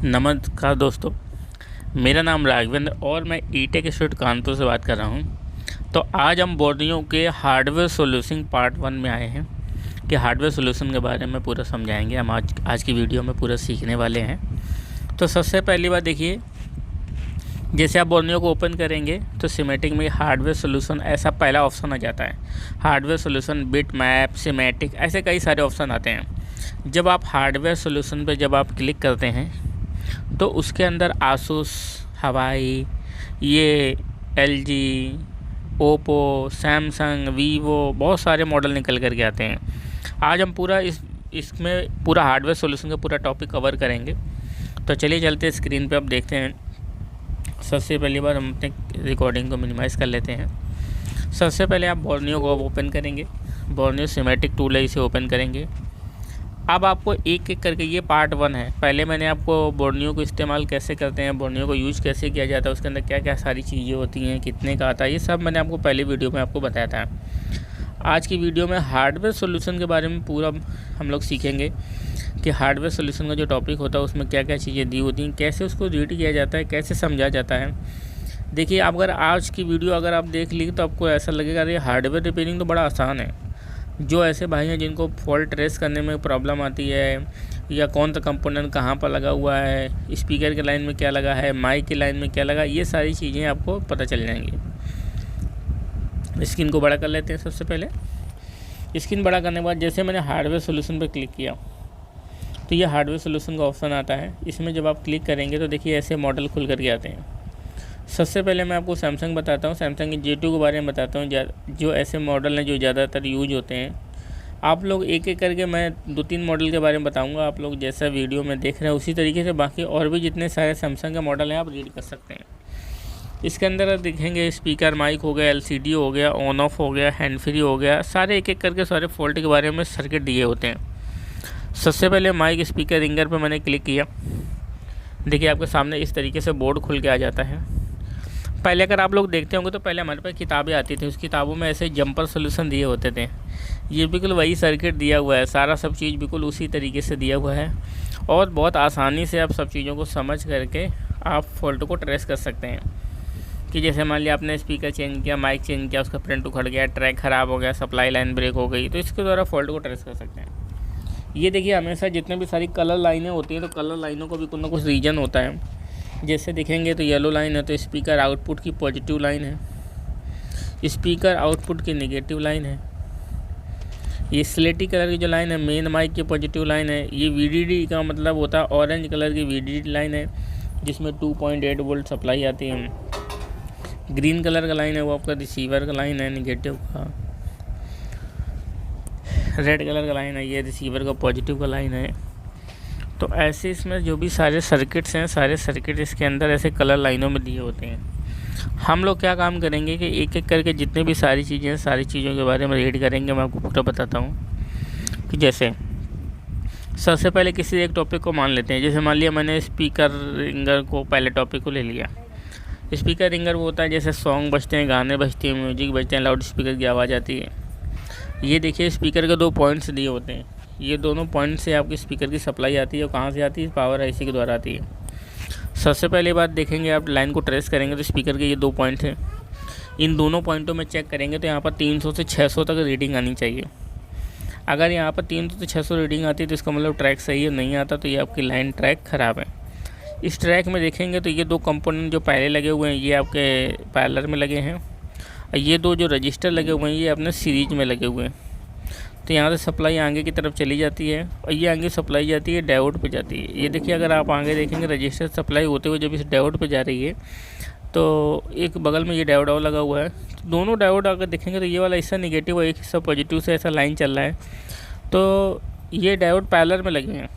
नमस्कार दोस्तों, मेरा नाम राघवेंद्र और मैं ईटेक इंस्टीट्यूट कानपुर से बात कर रहा हूं। तो आज हम बोर्डियों के हार्डवेयर सॉल्यूशन पार्ट 1 में आए हैं कि हार्डवेयर सॉल्यूशन के बारे में पूरा समझाएंगे। हम आज की वीडियो में पूरा सीखने वाले हैं। तो सबसे पहली बात देखिए, जैसे आप बोर्डियों को ओपन करेंगे तो सिमेटिक में हार्डवेयर सॉल्यूशन ऐसा पहला ऑप्शन आ जाता है। Hardware solution, bit map, semantic, ऐसे कई सारे ऑप्शन आते हैं। जब आप हार्डवेयर सॉल्यूशन पे जब आप क्लिक करते हैं तो उसके अंदर आसूस, हवाई, ये एलजी, ओप्पो, सैमसंग, वीवो, बहुत सारे मॉडल निकल कर के आते हैं। आज हम पूरा इसमें पूरा हार्डवेयर सॉल्यूशन का पूरा टॉपिक कवर करेंगे। तो चलिए चलते हैं स्क्रीन पे, अब देखते हैं। सबसे पहली बार हम अपने रिकॉर्डिंग को मिनिमाइज़ कर लेते हैं। सबसे पहले आप बोर्नियो को ओपन करेंगे। बोर्नियो सिमेटिक टूल है, इसे ओपन करेंगे। अब आपको एक एक करके, ये पार्ट 1 है। पहले मैंने आपको बोर्नियो को इस्तेमाल कैसे करते हैं, बोर्नियो को यूज कैसे किया जाता है, उसके अंदर क्या क्या सारी चीज़ें होती हैं, कितने का आता है, ये सब मैंने आपको पहले वीडियो में आपको बताया था। आज की वीडियो में हार्डवेयर सॉल्यूशन के बारे में पूरा हम लोग सीखेंगे कि हार्डवेयर सॉल्यूशन का जो टॉपिक होता है उसमें क्या क्या चीज़ें दी होती हैं, कैसे उसको रीड किया जाता है, कैसे समझा जाता है। देखिए, अगर आज की वीडियो अगर आप देख ली तो आपको ऐसा लगेगा अरे हार्डवेयर रिपेयरिंग तो बड़ा आसान है। जो ऐसे भाई हैं जिनको फॉल्ट ट्रेस करने में प्रॉब्लम आती है, या कौन सा कंपोनेंट कहाँ पर लगा हुआ है, स्पीकर के लाइन में क्या लगा है, माइक की लाइन में क्या लगा, ये सारी चीज़ें आपको पता चल जाएंगी। स्क्रीन को बड़ा कर लेते हैं। सबसे पहले स्क्रीन बड़ा करने के बाद जैसे मैंने हार्डवेयर सॉल्यूशन पर क्लिक किया तो ये हार्डवेयर सॉल्यूशन का ऑप्शन आता है। इसमें जब आप क्लिक करेंगे तो देखिए ऐसे मॉडल खुल करके आते हैं। सबसे पहले मैं आपको सैमसंग बताता हूँ, सैमसंग की J2 के बारे में बताता हूँ। जो ऐसे मॉडल हैं जो ज़्यादातर यूज होते हैं, आप लोग एक एक करके मैं 2-3 मॉडल के बारे में बताऊँगा। आप लोग जैसा वीडियो में देख रहे हैं उसी तरीके से बाकी और भी जितने सारे सैमसंग के मॉडल हैं आप रीड कर सकते हैं। इसके अंदर आप देखेंगे स्पीकर, माइक हो गया, LCD हो गया, ऑन ऑफ हो गया, हैंड फ्री हो गया, सारे एक एक करके सारे फॉल्ट के बारे में सर्किट दिए होते हैं। सबसे पहले माइक स्पीकर रिंगर पर मैंने क्लिक किया। देखिए आपके सामने इस तरीके से बोर्ड खुल के आ जाता है। पहले अगर आप लोग देखते होंगे तो पहले हमारे पास किताबें आती थी, उस किताबों में ऐसे जंपर सॉल्यूशन दिए होते थे। ये बिल्कुल वही सर्किट दिया हुआ है, सारा सब चीज़ बिल्कुल उसी तरीके से दिया हुआ है और बहुत आसानी से आप सब चीज़ों को समझ करके आप फॉल्ट को ट्रेस कर सकते हैं। कि जैसे मान लिया आपने स्पीकर चेंज किया, माइक चेंज किया, उसका प्रिंट उखड़ गया, ट्रैक ख़राब हो गया, सप्लाई लाइन ब्रेक हो गई, तो इसके द्वारा फॉल्ट को ट्रेस कर सकते हैं। ये देखिए, हमेशा जितने भी सारी कलर लाइनें होती हैं तो कलर लाइनों को भी कुछ ना कुछ रीजन होता है। जैसे देखेंगे तो येलो लाइन है तो स्पीकर आउटपुट की पॉजिटिव लाइन है, स्पीकर आउटपुट की नेगेटिव लाइन है। ये स्लेटी कलर की जो लाइन है मेन माइक की पॉजिटिव लाइन है। ये VDD का मतलब होता है ऑरेंज कलर की VDD लाइन है जिसमें 2.8 वोल्ट सप्लाई आती है। ग्रीन कलर का लाइन है वो आपका रिसीवर का लाइन है नेगेटिव का। रेड कलर का लाइन है ये रिसीवर का पॉजिटिव का लाइन है। तो ऐसे इसमें जो भी सारे सर्किट्स हैं, सारे सर्किट इसके अंदर ऐसे कलर लाइनों में दिए होते हैं। हम लोग क्या काम करेंगे कि एक एक करके जितने भी सारी चीज़ें हैं, सारी चीज़ों के बारे में रीड करेंगे। मैं आपको पूरा बताता हूँ कि जैसे सबसे पहले किसी एक टॉपिक को मान लेते हैं। जैसे मान लिया मैंने स्पीकर रिंगर को पहले टॉपिक को ले लिया। स्पीकर रिंगर वो होता है जैसे सॉन्ग बजते हैं, गाने बजते हैं, म्यूजिक बजते हैं, लाउड स्पीकर की आवाज़ आती है। ये देखिए स्पीकर के 2 पॉइंट्स दिए होते हैं। ये दोनों पॉइंट से आपकी स्पीकर की सप्लाई आती है और कहाँ से आती है, पावर IC के द्वारा आती है। सबसे पहले बात देखेंगे, आप लाइन को ट्रेस करेंगे तो स्पीकर के ये 2 पॉइंट हैं। इन दोनों पॉइंटों में चेक करेंगे तो यहाँ पर 300 से 600 तक रीडिंग आनी चाहिए। अगर यहाँ पर 300 से 600 रीडिंग आती है तो इसका मतलब ट्रैक सही है, नहीं आता तो ये आपकी लाइन ट्रैक ख़राब है। इस ट्रैक में देखेंगे तो ये 2 कंपोनेंट जो पहले लगे हुए हैं ये आपके पैरेलल में लगे हैं और ये 2 जो रजिस्टर लगे हुए हैं ये अपने सीरीज में लगे हुए हैं। तो यहाँ से सप्लाई आगे की तरफ चली जाती है और ये आगे सप्लाई जाती है डायोड पे जाती है। ये देखिए अगर आप आगे देखेंगे रजिस्टर सप्लाई होते हुए जब इस डायोड पे जा रही है तो एक बगल में ये डायोड और लगा हुआ है। तो दोनों डायोड अगर देखेंगे तो ये वाला हिस्सा नेगेटिव और एक हिस्सा पॉजिटिव से ऐसा लाइन चल रहा है। तो ये डायोड पैरेलल में लगे हैं।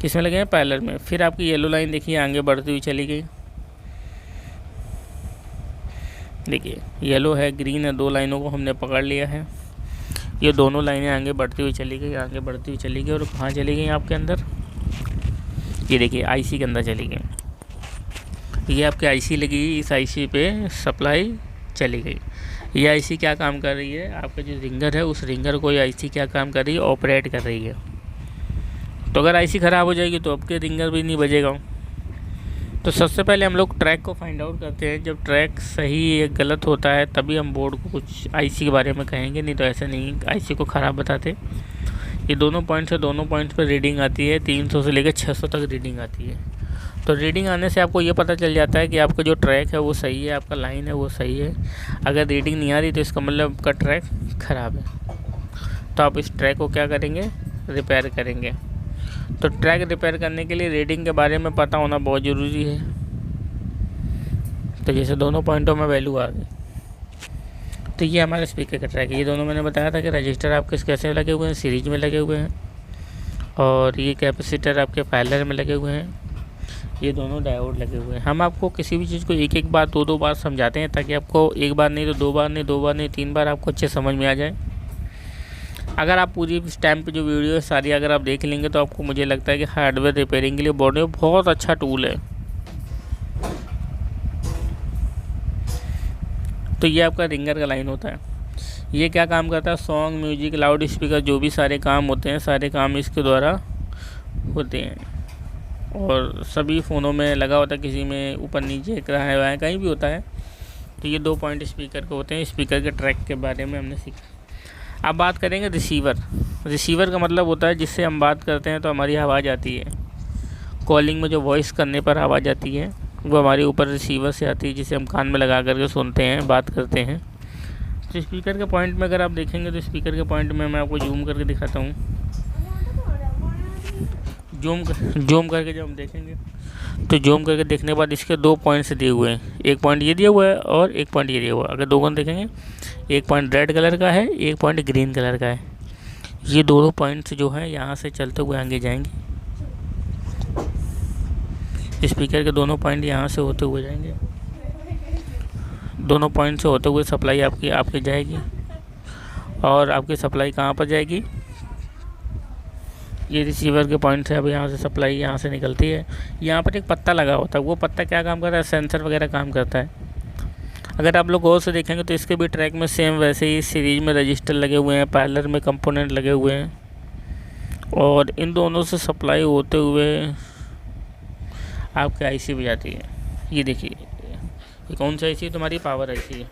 किसमें लगे हैं? पैरेलल में। फिर आपकी येलो लाइन देखिए आगे बढ़ती हुई चली गई। देखिए येलो है, ग्रीन है, 2 लाइनों को हमने पकड़ लिया है। ये दोनों लाइनें आगे बढ़ती हुई चली गई, आगे बढ़ती हुई चली गई और कहाँ चली गई आपके अंदर? ये देखिए IC के अंदर चली गई। ये आपके IC लगी, इस IC पे सप्लाई चली गई। ये IC क्या काम कर रही है? आपका जो रिंगर है उस रिंगर को ये IC क्या काम कर रही है? ऑपरेट कर रही है। तो अगर आईसी ख़राब हो जाएगी तो आपके रिंगर भी नहीं बजेगा। तो सबसे पहले हम लोग ट्रैक को फाइंड आउट करते हैं। जब ट्रैक सही या गलत होता है तभी हम बोर्ड को कुछ आईसी के बारे में कहेंगे, नहीं तो ऐसे नहीं आईसी को ख़राब बताते। ये दोनों पॉइंट्स है, दोनों पॉइंट्स पर रीडिंग आती है, 300 से लेकर 600 तक रीडिंग आती है। तो रीडिंग आने से आपको ये पता चल जाता है कि आपका जो ट्रैक है वो सही है, आपका लाइन है वो सही है। अगर रीडिंग नहीं आ रही तो इसका मतलब आपका ट्रैक ख़राब है। तो आप इस ट्रैक को क्या करेंगे, रिपेयर करेंगे। तो ट्रैक रिपेयर करने के लिए रीडिंग के बारे में पता होना बहुत ज़रूरी है। तो जैसे दोनों पॉइंटों में वैल्यू आ गई, तो ये हमारे स्पीकर का ट्रैक है। ये दोनों मैंने बताया था कि रजिस्टर आपके कैसे लगे हुए हैं, सीरीज में लगे हुए हैं, और ये कैपेसिटर आपके पैरेलल में लगे हुए हैं, ये दोनों डायोड लगे हुए हैं। हम आपको किसी भी चीज़ को एक एक बार दो बार समझाते हैं ताकि आपको एक बार नहीं तो दो बार नहीं 3 बार आपको अच्छे समझ में आ जाए। अगर आप पूरी इस टाइम पे जो वीडियो है सारी अगर आप देख लेंगे तो आपको मुझे लगता है कि हार्डवेयर रिपेयरिंग के लिए बोर्डियो बहुत अच्छा टूल है। तो ये आपका रिंगर का लाइन होता है। ये क्या काम करता है, सॉन्ग, म्यूजिक, लाउड स्पीकर, जो भी सारे काम होते हैं सारे काम इसके द्वारा होते हैं। और सभी फ़ोनों में लगा होता है, किसी में ऊपर नीचे है कहीं भी होता है। तो ये 2 पॉइंट स्पीकर के होते हैं। स्पीकर के ट्रैक के बारे में हमने सीखा। अब बात करेंगे रिसीवर। रिसीवर का मतलब होता है जिससे हम बात करते हैं तो हमारी आवाज़ आती है। कॉलिंग में जो वॉइस करने पर आवाज़ आती है वो हमारे ऊपर रिसीवर से आती है, जिसे हम कान में लगा करके सुनते हैं, बात करते हैं। तो स्पीकर के पॉइंट में अगर आप देखेंगे तो स्पीकर के पॉइंट में मैं आपको जूम करके दिखाता हूँ। जूम करके जब हम देखेंगे तो जूम करके देखने के बाद इसके 2 पॉइंट्स दिए हुए हैं। एक पॉइंट ये दिया हुआ है और एक पॉइंट ये दिया हुआ है। अगर दोनों देखेंगे, एक पॉइंट रेड कलर का है, एक पॉइंट ग्रीन कलर का है। ये दोनों पॉइंट्स जो हैं यहाँ से चलते हुए आगे जाएंगे। स्पीकर के दोनों पॉइंट यहाँ से होते हुए जाएंगे। दोनों पॉइंट से होते हुए सप्लाई आपकी जाएगी। और आपकी सप्लाई कहाँ पर जाएगी, ये रिसीवर के पॉइंट से अब यहाँ से सप्लाई यहाँ से निकलती है। यहाँ पर एक पत्ता लगा होता है, वो पत्ता क्या काम करता है, सेंसर वगैरह काम करता है। अगर आप लोग गौर से देखेंगे तो इसके भी ट्रैक में सेम वैसे ही सीरीज में रजिस्टर लगे हुए हैं, पैरेलल में कंपोनेंट लगे हुए हैं, और इन दोनों से सप्लाई होते हुए आपके आईसी भी जाती है। ये देखिए, ये कौन सा आईसी है, तुम्हारी पावर आईसी है।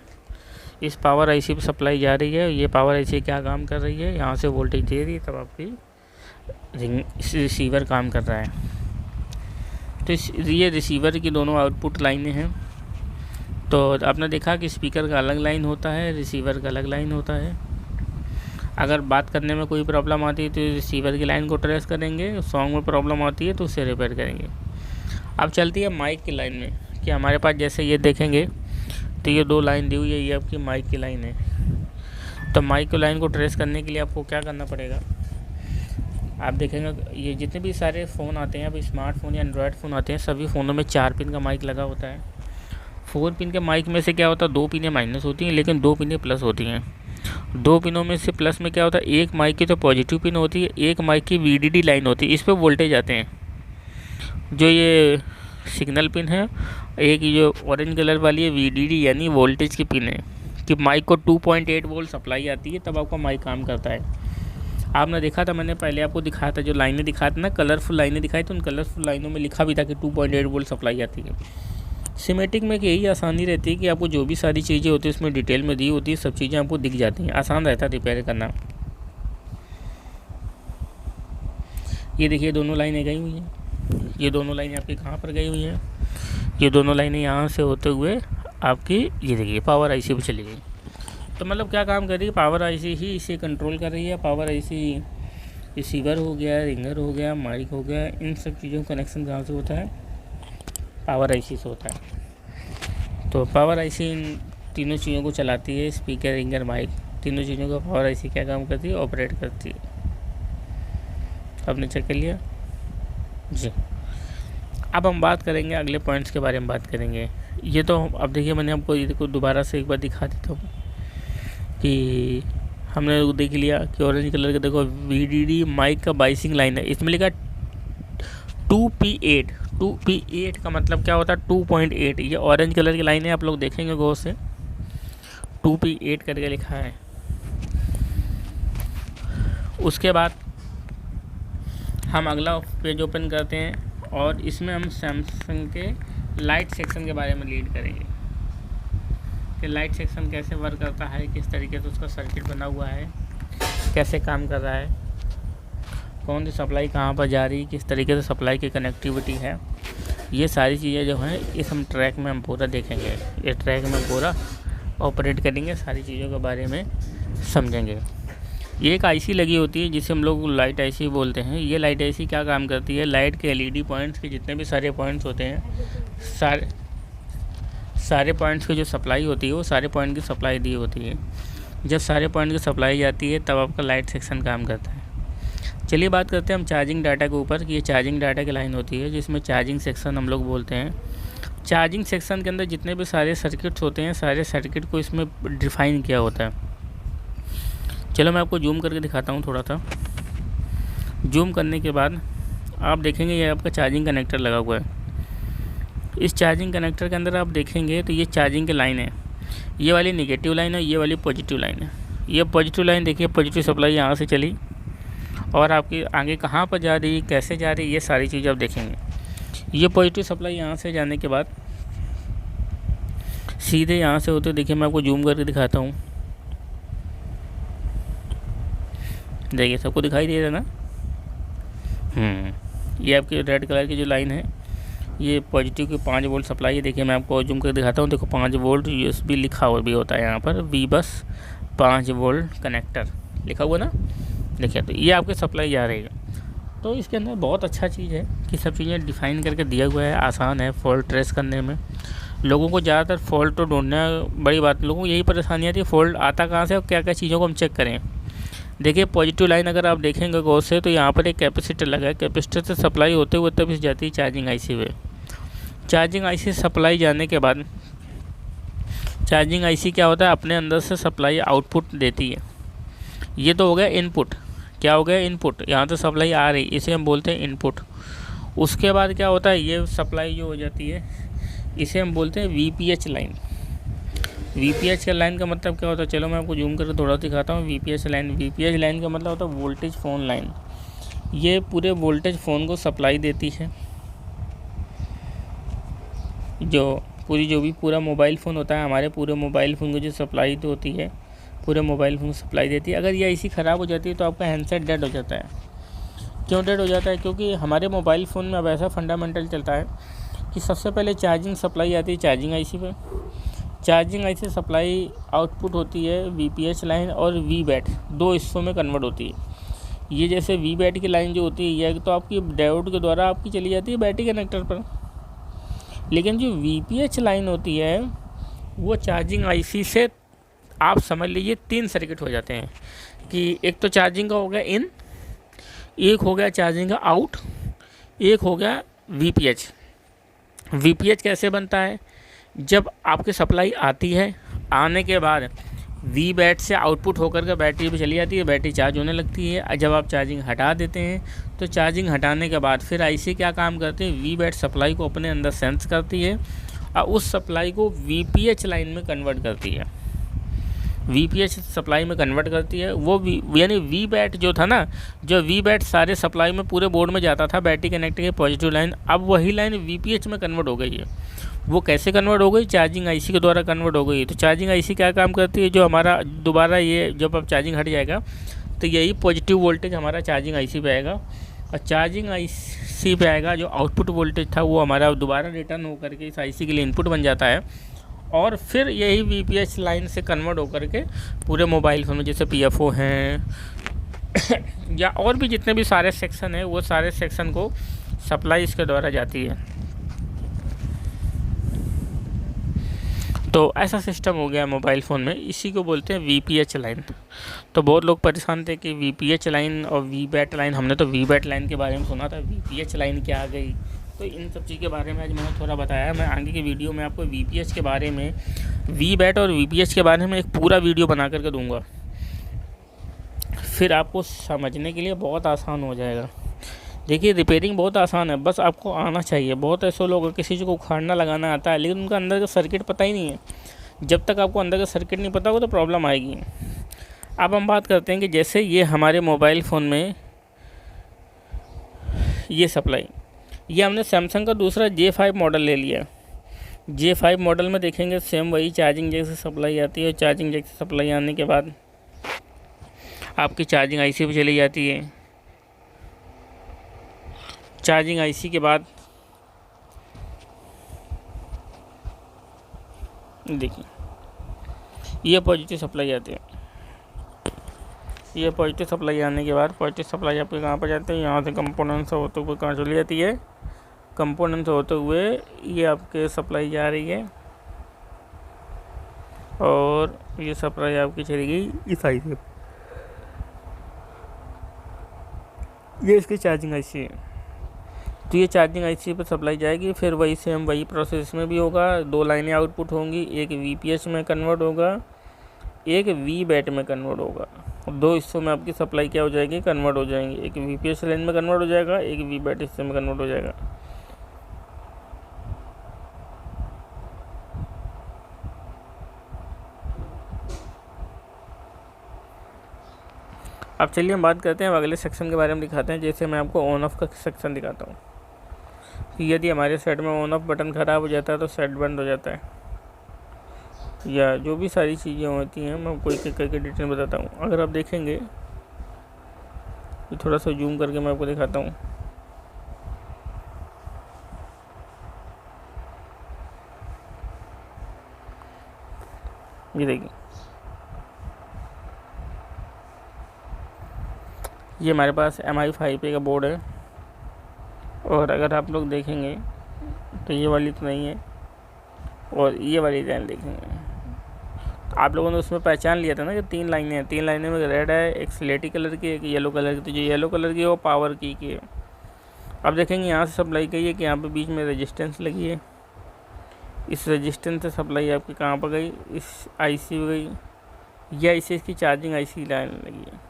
इस पावर आईसी पे सप्लाई जा रही है। ये पावर आईसी क्या काम कर रही है, यहाँ से वोल्टेज दे रही है, तब आपकी रिसीवर काम कर रहा है। तो ये रिसीवर की दोनों आउटपुट लाइनें हैं। तो आपने देखा कि स्पीकर का अलग लाइन होता है, रिसीवर का अलग लाइन होता है। अगर बात करने में कोई प्रॉब्लम आती है तो रिसीवर की लाइन को ट्रेस करेंगे, सॉन्ग में प्रॉब्लम आती है तो उसे रिपेयर करेंगे। अब चलती है माइक की लाइन में, कि हमारे पास जैसे ये देखेंगे तो ये 2 लाइन दी हुई है, ये आपकी माइक की लाइन है। तो माइक की लाइन को ट्रेस करने के लिए आपको क्या करना पड़ेगा, आप देखेंगे ये जितने भी सारे फ़ोन आते हैं, अब स्मार्टफोन या एंड्रॉयड फ़ोन आते हैं, सभी फ़ोनों में 4 पिन का माइक लगा होता है। 4 पिन के माइक में से क्या होता है, 2 पिनें माइनस होती हैं लेकिन 2 पिनें प्लस होती हैं। 2 पिनों में से प्लस में क्या होता है, एक माइक की तो पॉजिटिव पिन होती है, एक माइक की VDD लाइन होती है। इस पर वोल्टेज आते हैं। जो ये सिग्नल पिन है, एक जो ऑरेंज कलर वाली है VDD यानी वोल्टेज की पिन है, कि माइक को 2.8 वोल्ट सप्लाई आती है, तब आपका माइक काम करता है। आपने देखा था, मैंने पहले आपको दिखाया था, जो लाइनें दिखाया था ना, कलरफुल लाइनें दिखाई, तो उन कलरफुल लाइनों में लिखा भी था कि 2.8 वोल्ट सप्लाई आती है। सिमेटिक में यही आसानी रहती है कि आपको जो भी सारी चीज़ें होती है उसमें डिटेल में दी होती है, सब चीज़ें आपको दिख जाती हैं, आसान रहता है रिपेयर करना। ये देखिए दोनों लाइनें गई हुई हैं। ये दोनों लाइनें आपकी कहाँ पर गई हुई हैं, ये दोनों लाइनें यहाँ से होते हुए आपकी ये देखिए पावर आईसी पे चली गई। तो मतलब क्या काम कर रही है, पावर आईसी ही इसे कंट्रोल कर रही है। पावर आईसी रिसीवर हो गया, रिंगर हो गया, माइक हो गया, इन सब चीज़ों का कनेक्शन कहाँ से होता है, पावर आईसी से होता है। तो पावर आईसी इन तीनों चीज़ों को चलाती है, स्पीकर, रिंगर, माइक, तीनों चीज़ों का पावर आईसी क्या काम करती है, ऑपरेट करती है। आपने चेक कर लिया जी। अब हम बात करेंगे अगले पॉइंट्स के बारे में बात करेंगे। ये तो अब देखिए, मैंने आपको ये देखो दोबारा से एक बार दिखा देता हूँ कि हमने देख लिया कि ऑरेंज कलर का देखो VDD माइक का बाइसिंग लाइन है, इसमें लिखा 2P8। 2P8 का मतलब क्या होता है, 2.8। ये ऑरेंज कलर की लाइन है, आप लोग देखेंगे गौर से 2P8 करके लिखा है। उसके बाद हम अगला पेज ओपन करते हैं और इसमें हम सैमसंग के लाइट सेक्शन के बारे में रीड करेंगे कि लाइट सेक्शन कैसे वर्क करता है, किस तरीके से उसका सर्किट बना हुआ है, कैसे काम कर रहा है, कौन सी सप्लाई कहाँ पर जा रही, किस तरीके से सप्लाई की कनेक्टिविटी है। ये सारी चीज़ें जो हैं इस हम ट्रैक में हम पूरा देखेंगे। ये ट्रैक में पूरा ऑपरेट करेंगे, सारी चीज़ों के बारे में समझेंगे। ये एक आईसी लगी होती है जिसे हम लोग लाइट आईसी बोलते हैं। ये लाइट आईसी क्या काम करती है, लाइट के एलईडी पॉइंट्स के जितने भी सारे पॉइंट्स होते हैं, सारे पॉइंट्स की जो सप्लाई होती है वो सारे पॉइंट की सप्लाई दी होती है। जब सारे पॉइंट की सप्लाई जाती है तब आपका लाइट सेक्शन काम करता है। चलिए बात करते हैं हम चार्जिंग डाटा के ऊपर कि ये चार्जिंग डाटा की लाइन होती है जिसमें चार्जिंग सेक्शन हम लोग बोलते हैं। चार्जिंग सेक्शन के अंदर जितने भी सारे सर्किट्स होते हैं, सारे सर्किट को इसमें डिफ़ाइन किया होता है। चलो मैं आपको जूम करके दिखाता हूँ थोड़ा सा। जूम करने के बाद आप देखेंगे ये आपका चार्जिंग कनेक्टर लगा हुआ है। इस चार्जिंग कनेक्टर के अंदर आप देखेंगे तो ये चार्जिंग की लाइन है। ये वाली नेगेटिव लाइन है, ये वाली पॉजिटिव लाइन है। ये पॉजिटिव लाइन देखिए, पॉजिटिव सप्लाई यहाँ से चली और आपकी आगे कहाँ पर जा रही, कैसे जा रही, ये सारी चीज़ आप देखेंगे। ये पॉजिटिव सप्लाई यहाँ से जाने के बाद सीधे यहाँ से होते, देखिए मैं आपको जूम करके दिखाता हूँ। देखिए सबको दिखाई दे रहा है ना। ये आपकी रेड कलर की जो लाइन है ये पॉजिटिव की 5 वोल्ट सप्लाई है। देखिए मैं आपको जूम करके दिखाता हूँ। देखो 5 वोल्ट यूएसबी लिखा हुआ भी होता है यहाँ पर, वी बस 5 वोल्ट कनेक्टर लिखा हुआ ना। देखिए तो ये आपकी सप्लाई जा रही है। तो इसके अंदर बहुत अच्छा चीज़ है कि सब चीज़ें डिफ़ाइन करके दिया हुआ है, आसान है फॉल्ट ट्रेस करने में। लोगों को ज़्यादातर फॉल्ट तो ढूंढना बड़ी बात, लोगों को यही परेशानी आती है फॉल्ट आता कहाँ से और क्या क्या चीज़ों को हम चेक करें। देखिए पॉजिटिव लाइन अगर आप देखेंगे गौर से तो यहाँ पर एक कैपेसिटर लगा है। कैपेसिटर से सप्लाई होते हुए तब इस जाती है चार्जिंग आईसी में। चार्जिंग आईसी सप्लाई जाने के बाद चार्जिंग आईसी क्या होता है, अपने अंदर से सप्लाई आउटपुट देती है। ये तो हो गया इनपुट। क्या हो गया, इनपुट। यहाँ तो सप्लाई आ रही, इसे हम बोलते हैं इनपुट। उसके बाद क्या होता है, ये सप्लाई जो हो जाती है इसे हम बोलते हैं वीपीएच लाइन। वीपीएच का लाइन का मतलब क्या होता है, चलो मैं आपको जूम करके थोड़ा दिखाता हूँ। वीपीएच लाइन का मतलब होता है वोल्टेज फ़ोन लाइन। ये पूरे वोल्टेज फ़ोन को सप्लाई देती है। जो भी पूरा मोबाइल फ़ोन होता है, हमारे पूरे मोबाइल फ़ोन को जो सप्लाई तो होती है, पूरे मोबाइल फ़ोन को सप्लाई देती है। अगर ये आईसी ख़राब हो जाती है तो आपका हैंडसेट डेड हो जाता है। क्यों डेड हो जाता है, क्योंकि हमारे मोबाइल फ़ोन में अब ऐसा फंडामेंटल चलता है कि सबसे पहले चार्जिंग सप्लाई आती है चार्जिंग आईसी पे। चार्जिंग आईसी सप्लाई आउटपुट होती है वीपीएच लाइन और वी बैट, 2 हिस्सों में कन्वर्ट होती है। ये जैसे वी बैट की लाइन जो होती है ये तो आपकी डायोड के द्वारा आपकी चली जाती है बैटरी कनेक्टर पर। लेकिन जो वीपीएच लाइन होती है वो चार्जिंग आईसी से आप समझ लीजिए 3 सर्किट हो जाते हैं कि एक तो चार्जिंग का हो गया इन, एक हो गया चार्जिंग का आउट, एक हो गया वीपीएच। वीपीएच कैसे बनता है, जब आपकी सप्लाई आती है, आने के बाद वी बैट से आउटपुट होकर के बैटरी पे चली जाती है, बैटरी चार्ज होने लगती है। जब आप चार्जिंग हटा देते हैं तो चार्जिंग हटाने के बाद फिर आईसी क्या काम करती है, वी बैट सप्लाई को अपने अंदर सेंस करती है और उस सप्लाई को वीपीएच लाइन में कन्वर्ट करती है। वीपीएच सप्लाई में कन्वर्ट करती है वो यानी वी बैट जो था ना, जो वी बैट सारे सप्लाई में पूरे बोर्ड में जाता था बैटरी कनेक्ट के पॉजिटिव लाइन, अब वही लाइन वीपीएच में कन्वर्ट हो गई है। वो कैसे कन्वर्ट हो गई, चार्जिंग आईसी के द्वारा कन्वर्ट हो गई। तो चार्जिंग आईसी क्या काम करती है, जो हमारा दोबारा ये जब अब चार्जिंग हट जाएगा तो यही पॉजिटिव वोल्टेज हमारा चार्जिंग आईसी पे आएगा और चार्जिंग आईसी पे आएगा जो आउटपुट वोल्टेज था वो हमारा दोबारा रिटर्न होकर के इस आईसी के लिए इनपुट बन जाता है और फिर यही वीपीएच लाइन से कन्वर्ट होकर के पूरे मोबाइल फ़ोन में जैसे पीएफओ हैं या और भी जितने भी सारे सेक्शन हैं वो सारे सेक्शन को सप्लाई इसके द्वारा जाती है। तो ऐसा सिस्टम हो गया मोबाइल फ़ोन में, इसी को बोलते हैं वीपीएच लाइन। तो बहुत लोग परेशान थे कि वीपीएच लाइन और वी बैट लाइन, हमने तो वी बैट लाइन के बारे में सुना था, वीपीएच लाइन क्या आ गई। तो इन सब चीज़ के बारे में आज मैंने थोड़ा बताया। मैं आगे की वीडियो में आपको वीपीएच के बारे में, वी बैट और वीपीएच के बारे में एक पूरा वीडियो बना करके दूंगा, फिर आपको समझने के लिए बहुत आसान हो जाएगा। देखिए रिपेयरिंग बहुत आसान है, बस आपको आना चाहिए। बहुत ऐसे लोग किसी चीज़ को उखाड़ना लगाना आता है लेकिन उनका अंदर का सर्किट पता ही नहीं है। जब तक आपको अंदर का सर्किट नहीं पता होगा तो प्रॉब्लम आएगी। अब हम बात करते हैं कि जैसे ये हमारे मोबाइल फ़ोन में ये सप्लाई, ये हमने सैमसंग का दूसरा J5 मॉडल ले लिया। J5 मॉडल में देखेंगे सेम वही चार्जिंग जैक से सप्लाई आती है। चार्जिंग जैक से सप्लाई आने के बाद आपकी चार्जिंग आईसी पे चली जाती है। चार्जिंग आईसी के बाद देखिए ये पॉजिटिव सप्लाई आती है। ये पॉजिटिव सप्लाई आने के बाद पॉजिटिव सप्लाई आपके कहाँ पर जाते हैं, यहाँ से कंपोनेंट से होते हुए कहाँ चली जाती है, कंपोनेंट से होते हुए ये आपके सप्लाई जा रही है और ये सप्लाई आपकी चली गई इस आई से। ये इसकी चार्जिंग आईसी है। तो ये चार्जिंग आईसी पर सप्लाई जाएगी, फिर वही सेम वही प्रोसेस में भी होगा। 2 लाइनें आउटपुट होंगी, एक वीपीएच में कन्वर्ट होगा, एक वी बैट में कन्वर्ट होगा। 2 हिस्सों में आपकी सप्लाई क्या हो जाएगी, कन्वर्ट हो जाएंगी। एक वीपीएच लाइन में कन्वर्ट हो जाएगा, एक वी बैट हिस्से में कन्वर्ट हो जाएगा। अब चलिए हम बात करते हैं, अब अगले सेक्शन के बारे में दिखाते हैं। जैसे मैं आपको ऑन ऑफ का सेक्शन दिखाता हूँ कि यदि हमारे सेट में ऑन ऑफ बटन ख़राब हो जाता है तो सेट बंद हो जाता है, या जो भी सारी चीज़ें होती हैं मैं कोई करके डिटेल बताता हूँ। अगर आप देखेंगे तो थोड़ा सा जूम करके मैं आपको दिखाता हूँ। ये देखिए, ये हमारे पास MI 5A का बोर्ड है और अगर आप लोग देखेंगे तो ये वाली तो नहीं है और ये वाली लाइन देखेंगे तो आप लोगों ने उसमें पहचान लिया था ना कि 3 लाइनें हैं। 3 लाइनें में रेड है, एक स्लेटी कलर की, एक येलो कलर की। तो जो येलो कलर की है वो पावर की है। अब देखेंगे यहाँ से सप्लाई गई है कि यहाँ पे बीच में रेजिस्टेंस लगी है। इस रेजिस्टेंस से सप्लाई आपकी कहाँ पर गई, इस आईसी में गई। यह आईसी इसकी चार्जिंग आईसी लाइन लगी है।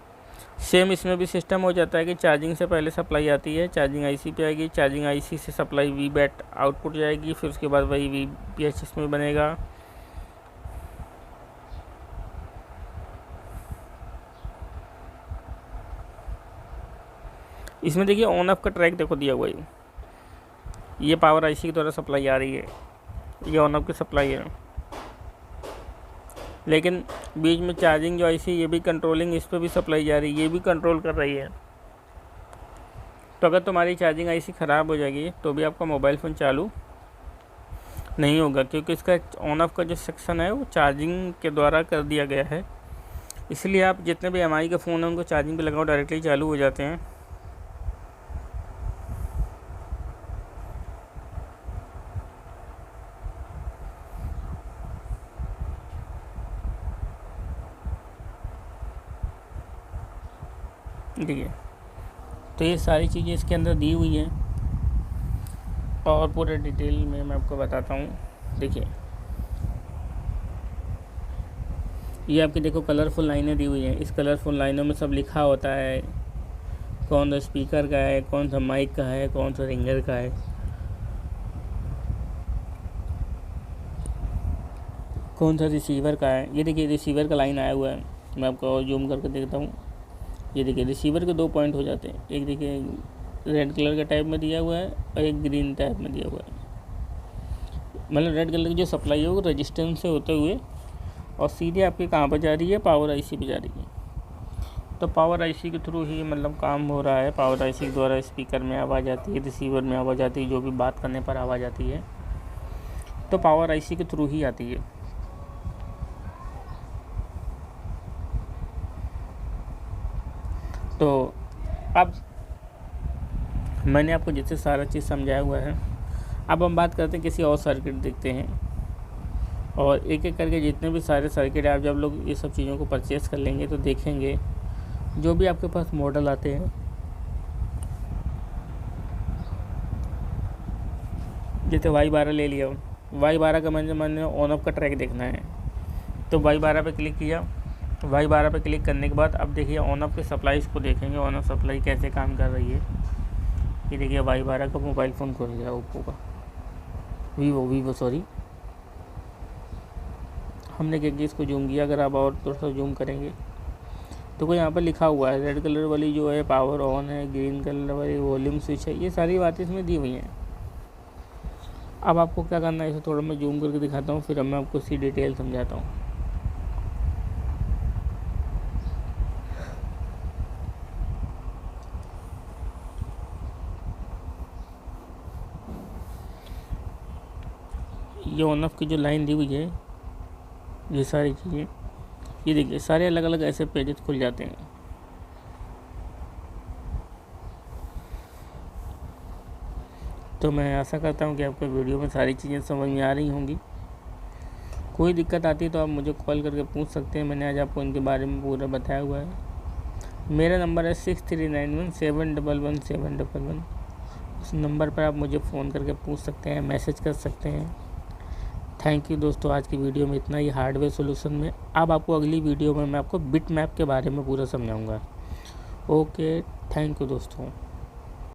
सेम इसमें भी सिस्टम हो जाता है कि चार्जिंग से पहले सप्लाई आती है, चार्जिंग आईसी पे आएगी, चार्जिंग आईसी से सप्लाई वी बैट आउटपुट जाएगी, फिर उसके बाद वही वीपीएच इसमें बनेगा। इसमें देखिए ऑन ऑफ का ट्रैक देखो दिया हुआ है। ये पावर आईसी के द्वारा सप्लाई आ रही है, ये ऑन ऑफ की सप्लाई है। लेकिन बीच में चार्जिंग जो आईसी ये भी कंट्रोलिंग, इस पर भी सप्लाई जा रही है, ये भी कंट्रोल कर रही है। तो अगर तुम्हारी चार्जिंग आईसी ख़राब हो जाएगी तो भी आपका मोबाइल फ़ोन चालू नहीं होगा, क्योंकि इसका ऑन ऑफ का जो सेक्शन है वो चार्जिंग के द्वारा कर दिया गया है। इसलिए आप जितने भी MI के फ़ोन हैं उनको चार्जिंग पे लगाओ, डायरेक्टली चालू हो जाते हैं। देखिए, तो ये सारी चीज़ें इसके अंदर दी हुई हैं और पूरे डिटेल में मैं आपको बताता हूँ। देखिए, ये आपकी देखो कलरफुल लाइनें दी हुई हैं। इस कलरफुल लाइनों में सब लिखा होता है, कौन सा स्पीकर का है, कौन सा माइक का है, कौन सा रिंगर का है, कौन सा रिसीवर का है। ये देखिए रिसीवर का लाइन आया हुआ है, मैं आपको और जूम करके देखता हूँ। ये देखिए रिसीवर के 2 पॉइंट हो जाते हैं, एक देखिए रेड कलर के टाइप में दिया हुआ है और एक ग्रीन टाइप में दिया हुआ है। मतलब रेड कलर की जो सप्लाई है वो रेजिस्टेंस से होते हुए और सीधे आपके कहाँ पर जा रही है, पावर आईसी पे जा रही है। तो पावर आईसी के थ्रू ही मतलब काम हो रहा है। पावर आईसी के द्वारा स्पीकर में आवाज़ आती है, रिसीवर में आवाज़ आती है, जो भी बात करने पर आवाज़ आती है तो पावर आईसी के थ्रू ही आती है। तो अब मैंने आपको जैसे सारा चीज़ समझाया हुआ है, अब हम बात करते हैं किसी और सर्किट देखते हैं और एक एक करके जितने भी सारे सर्किट आप जब लोग ये सब चीज़ों को परचेस कर लेंगे तो देखेंगे जो भी आपके पास मॉडल आते हैं, जैसे Y12 ले लिया। Y12 का मैंने ऑन ऑफ का ट्रैक देखना है तो Y12 पे क्लिक किया। Y12 पे क्लिक करने के बाद अब देखिए ऑन ऑफ के सप्लाई को देखेंगे, ऑन ऑफ सप्लाई कैसे काम कर रही है। ये देखिए Y12 का मोबाइल फ़ोन खुल गया, ओप्पो का, वीवो सॉरी। हमने क्या किया, इसको जूम किया। अगर आप और थोड़ा सा जूम करेंगे तो कोई यहाँ पर लिखा हुआ है, रेड कलर वाली जो है पावर ऑन है, ग्रीन कलर वाली वॉल्यूम स्विच है, ये सारी बातें इसमें दी हुई हैं। अब आपको क्या करना है, इसे थोड़ा मैं जूम करके दिखाता हूँ, फिर अब मैं आपको इसकी डिटेल समझाता हूँ। ये ऑन ऑफ की जो लाइन दी हुई है, ये सारी चीज़ें, ये देखिए सारे अलग अलग ऐसे पेजेस खुल जाते हैं। तो मैं आशा करता हूँ कि आपको वीडियो में सारी चीज़ें समझ में आ रही होंगी। कोई दिक्कत आती है तो आप मुझे कॉल करके पूछ सकते हैं, मैंने आज आपको इनके बारे में पूरा बताया हुआ है। मेरा नंबर है 6391711711। उस नंबर पर आप मुझे फ़ोन करके पूछ सकते हैं, मैसेज कर सकते हैं। थैंक यू दोस्तों, आज की वीडियो में इतना ही हार्डवेयर सोल्यूशन में। अब आपको अगली वीडियो में मैं आपको बिट मैप के बारे में पूरा समझाऊंगा। ओके, थैंक यू दोस्तों।